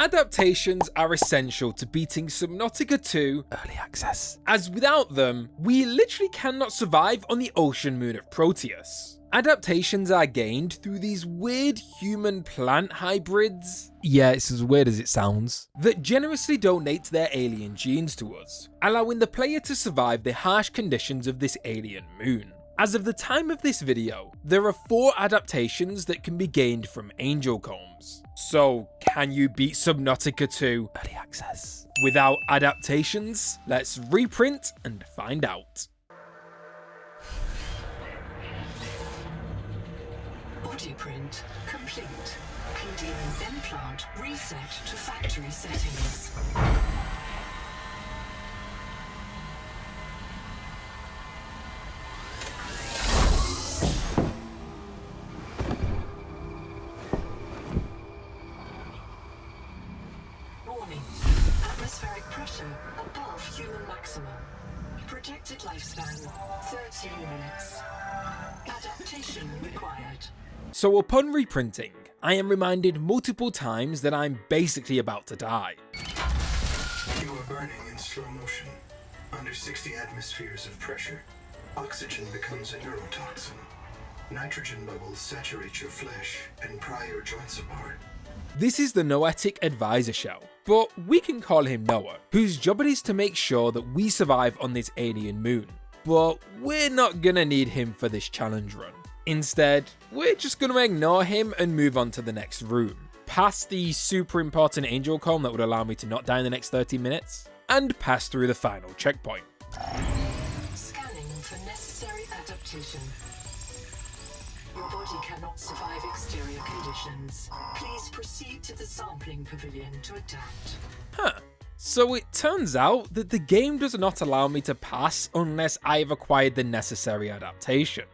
Adaptations are essential to beating Subnautica 2 Early Access, as without them, we literally cannot survive on the ocean moon of Proteus. Adaptations are gained through these weird human-plant hybrids, yeah, it's as weird as it sounds, that generously donate their alien genes to us, allowing the player to survive the harsh conditions of this alien moon. As of the time of this video, there are 4 adaptations that can be gained from angel combs. So, can you beat Subnautica 2 Early Access without adaptations? Let's reprint and find out. Body print complete. PDO implant reset to factory settings. Warning. Atmospheric pressure above human maximum. Projected lifespan 13 minutes. Adaptation required. So upon reprinting, I am reminded multiple times that I'm basically about to die. You are burning in slow motion, under 60 atmospheres of pressure. Oxygen becomes a neurotoxin. Nitrogen bubbles saturate your flesh and pry your joints apart. This is the Noetic Advisor Shell, but we can call him Noah, whose job it is to make sure that we survive on this alien moon. But we're not gonna need him for this challenge run. Instead, we're just gonna ignore him and move on to the next room, past the super important angel comb that would allow me to not die in the next 30 minutes, and pass through the final checkpoint. Scanning for necessary adaptation. Your body cannot survive exterior conditions. Please proceed to the sampling pavilion to adapt. Huh. So it turns out that the game does not allow me to pass unless I have acquired the necessary adaptation.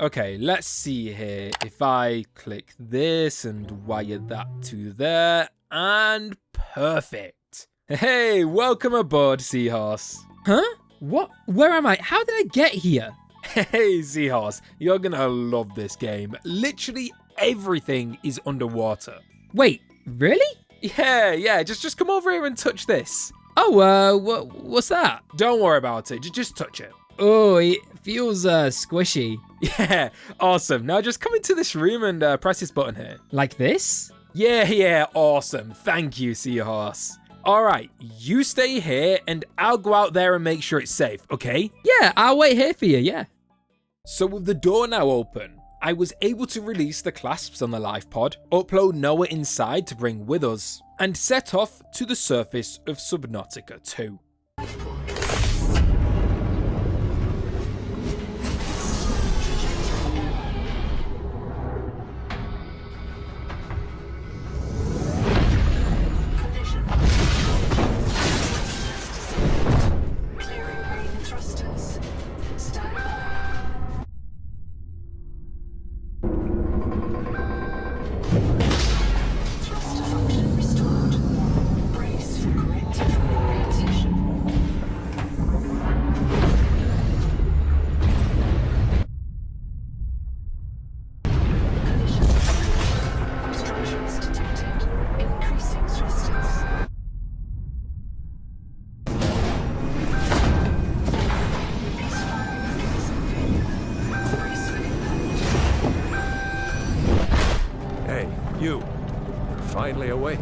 Okay, let's see here. If I click this and wire that to there, and perfect. Hey, welcome aboard, Seahorse. Huh? What? Where am I? How did I get here? Hey, Seahorse, you're gonna love this game. Literally everything is underwater. Wait, really? Yeah, just come over here and touch this. Oh, what's that? Don't worry about it, just touch it. Oh, it feels squishy. Yeah, awesome. Now just come into this room and press this button here. Like this? Yeah, awesome. Thank you, Seahorse. Alright, you stay here and I'll go out there and make sure it's safe, okay? Yeah, I'll wait here for you, yeah. So with the door now open, I was able to release the clasps on the life pod, upload Noah inside to bring with us, and set off to the surface of Subnautica 2. You're finally awake.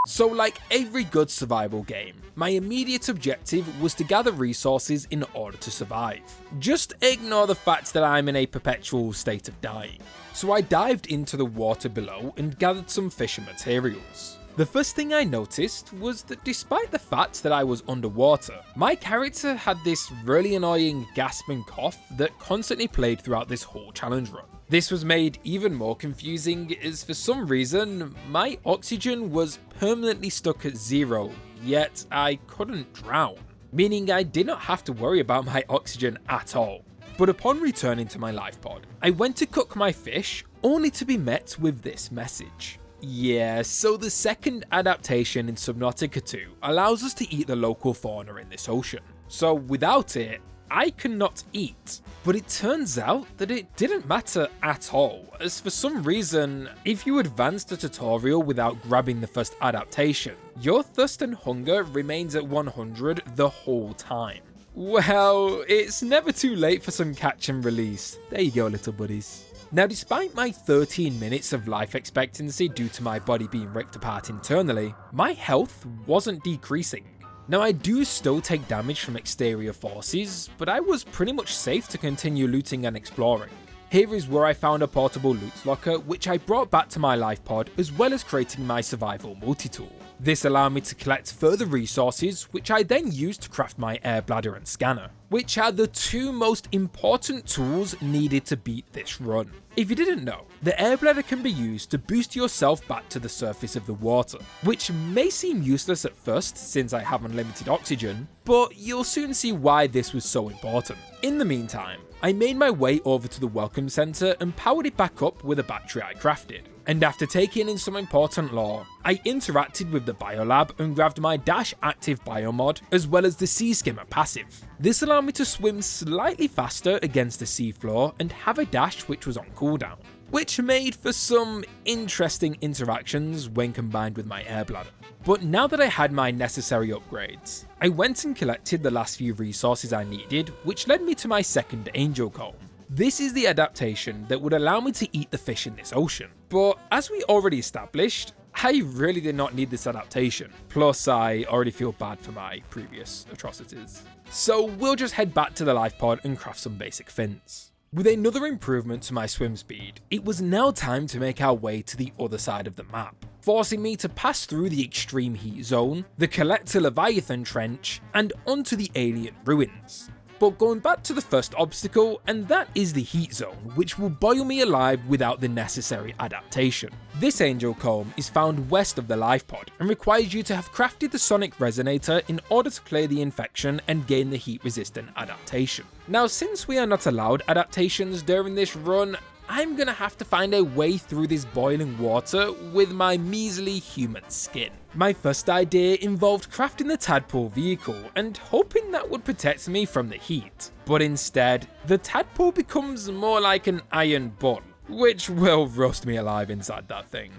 So like every good survival game, my immediate objective was to gather resources in order to survive. Just ignore the fact that I'm in a perpetual state of dying. So I dived into the water below and gathered some fish and materials. The first thing I noticed was that despite the fact that I was underwater, my character had this really annoying gasping cough that constantly played throughout this whole challenge run. This was made even more confusing as for some reason, my oxygen was permanently stuck at 0, yet I couldn't drown, meaning I did not have to worry about my oxygen at all. But upon returning to my life pod, I went to cook my fish only to be met with this message. Yeah, so the second adaptation in Subnautica 2 allows us to eat the local fauna in this ocean. So without it, I cannot eat. But it turns out that it didn't matter at all, as for some reason, if you advance the tutorial without grabbing the first adaptation, your thirst and hunger remains at 100 the whole time. Well, it's never too late for some catch and release. There you go, little buddies. Now, despite my 13 minutes of life expectancy due to my body being ripped apart internally, my health wasn't decreasing. Now, I do still take damage from exterior forces, but I was pretty much safe to continue looting and exploring. Here is where I found a portable loot locker, which I brought back to my life pod, as well as creating my survival multi-tool. This allowed me to collect further resources, which I then used to craft my air bladder and scanner, which are the two most important tools needed to beat this run. If you didn't know, the air bladder can be used to boost yourself back to the surface of the water, which may seem useless at first since I have unlimited oxygen, but you'll soon see why this was so important. In the meantime, I made my way over to the welcome center and powered it back up with a battery I crafted. And after taking in some important lore, I interacted with the biolab and grabbed my Dash active biomod as well as the Sea Skimmer passive. This allowed me to swim slightly faster against the seafloor and have a dash which was on cooldown, which made for some interesting interactions when combined with my air bladder. But now that I had my necessary upgrades, I went and collected the last few resources I needed, which led me to my second angel comb. This is the adaptation that would allow me to eat the fish in this ocean. But as we already established, I really did not need this adaptation. Plus, I already feel bad for my previous atrocities. So we'll just head back to the life pod and craft some basic fins. With another improvement to my swim speed, it was now time to make our way to the other side of the map, forcing me to pass through the extreme heat zone, the Collector Leviathan Trench, and onto the alien ruins. But going back to the first obstacle, and that is the heat zone, which will boil me alive without the necessary adaptation. This angel comb is found west of the life pod and requires you to have crafted the sonic resonator in order to clear the infection and gain the heat resistant adaptation. Now, since we are not allowed adaptations during this run, I'm gonna have to find a way through this boiling water with my measly human skin. My first idea involved crafting the tadpole vehicle and hoping that would protect me from the heat, but instead, the tadpole becomes more like an iron bun, which will roast me alive inside that thing.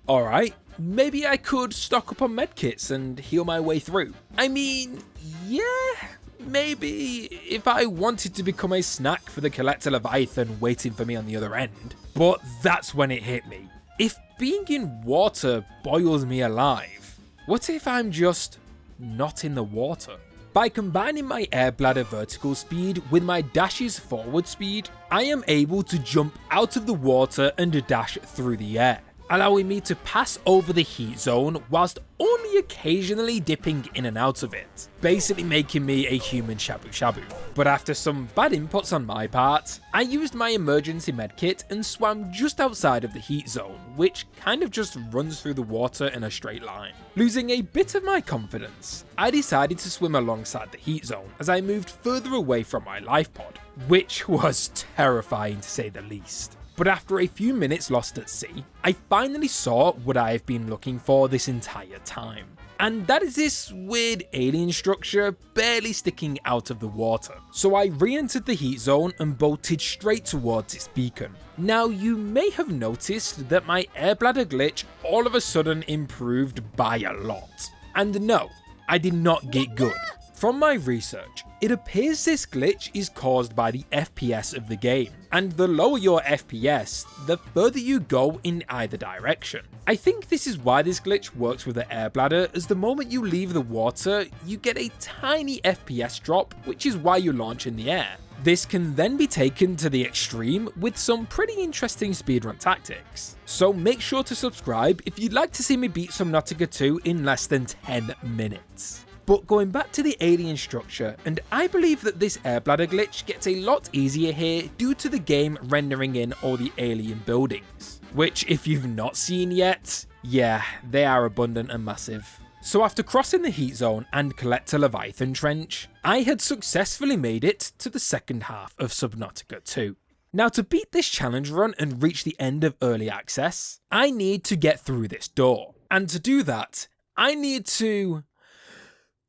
Alright, maybe I could stock up on medkits and heal my way through. I mean, yeah, maybe if I wanted to become a snack for the Collector Leviathan waiting for me on the other end. But that's when it hit me. If being in water boils me alive, what if I'm just not in the water? By combining my air bladder vertical speed with my dash's forward speed, I am able to jump out of the water and dash through the air, allowing me to pass over the heat zone whilst only occasionally dipping in and out of it, basically making me a human shabu shabu. But after some bad inputs on my part, I used my emergency medkit and swam just outside of the heat zone, which kind of just runs through the water in a straight line. Losing a bit of my confidence, I decided to swim alongside the heat zone as I moved further away from my life pod, which was terrifying to say the least. But after a few minutes lost at sea, I finally saw what I have been looking for this entire time. And that is this weird alien structure barely sticking out of the water. So I re-entered the heat zone and bolted straight towards its beacon. Now, you may have noticed that my air bladder glitch all of a sudden improved by a lot. And no, I did not get good. From my research, it appears this glitch is caused by the FPS of the game, and the lower your FPS, the further you go in either direction. I think this is why this glitch works with the air bladder, as the moment you leave the water, you get a tiny FPS drop, which is why you launch in the air. This can then be taken to the extreme with some pretty interesting speedrun tactics. So make sure to subscribe if you'd like to see me beat Subnautica 2 in less than 10 minutes. But going back to the alien structure, and I believe that this air bladder glitch gets a lot easier here due to the game rendering in all the alien buildings, which if you've not seen yet, yeah, they are abundant and massive. So after crossing the heat zone and Collector Leviathan Trench, I had successfully made it to the second half of Subnautica 2. Now, to beat this challenge run and reach the end of early access, I need to get through this door, and to do that, I need to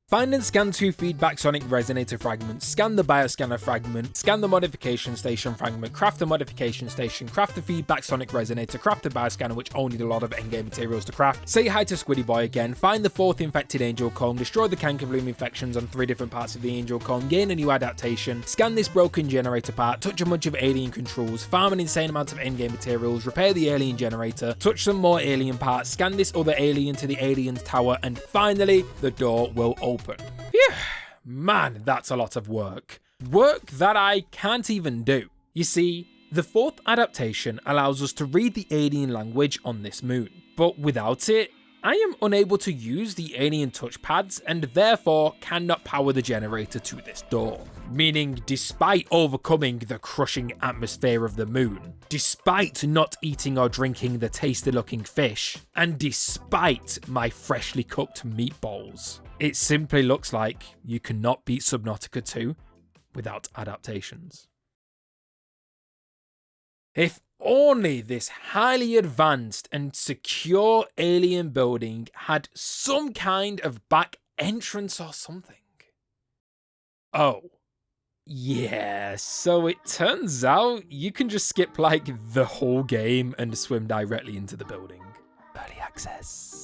Find and scan 2 feedback sonic resonator fragments, scan the bioscanner fragment, scan the modification station fragment, craft the modification station, craft the feedback sonic resonator, craft the bioscanner, which all need a lot of endgame materials to craft, say hi to Squiddy Boy again, find the 4th infected angel comb, destroy the canker bloom infections on 3 different parts of the angel comb, gain a new adaptation, scan this broken generator part, touch a bunch of alien controls, farm an insane amount of endgame materials, repair the alien generator, touch some more alien parts, scan this other alien to the alien's tower, and finally, the door will open. Phew, man, that's a lot of work. Work that I can't even do. You see, the 4th adaptation allows us to read the alien language on this moon, but without it, I am unable to use the alien touchpads and therefore cannot power the generator to this door. Meaning, despite overcoming the crushing atmosphere of the moon, despite not eating or drinking the tasty looking fish, and despite my freshly cooked meatballs, it simply looks like you cannot beat Subnautica 2 without adaptations. If only this highly advanced and secure alien building had some kind of back entrance or something. Oh. Yeah, so it turns out you can just skip like the whole game and swim directly into the building. Early access.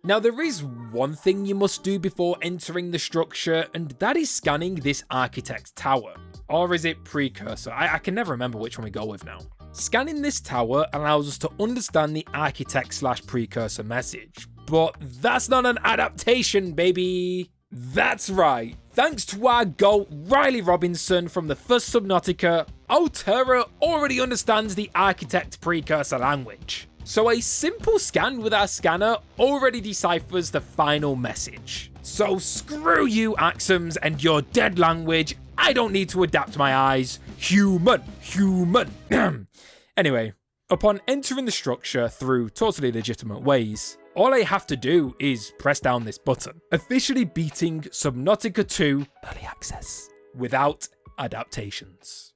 Now there is one thing you must do before entering the structure, and that is scanning this architect's tower. Or is it precursor? I can never remember which one we go with now. Scanning this tower allows us to understand the architect/precursor message, but that's not an adaptation, baby. That's right. Thanks to our GOAT Riley Robinson from the first Subnautica, Altera already understands the architect precursor language. So a simple scan with our scanner already deciphers the final message. So screw you, Axums, and your dead language. I don't need to adapt my eyes. Human. Anyway, upon entering the structure through totally legitimate ways, all I have to do is press down this button, officially beating Subnautica 2 Early Access without adaptations.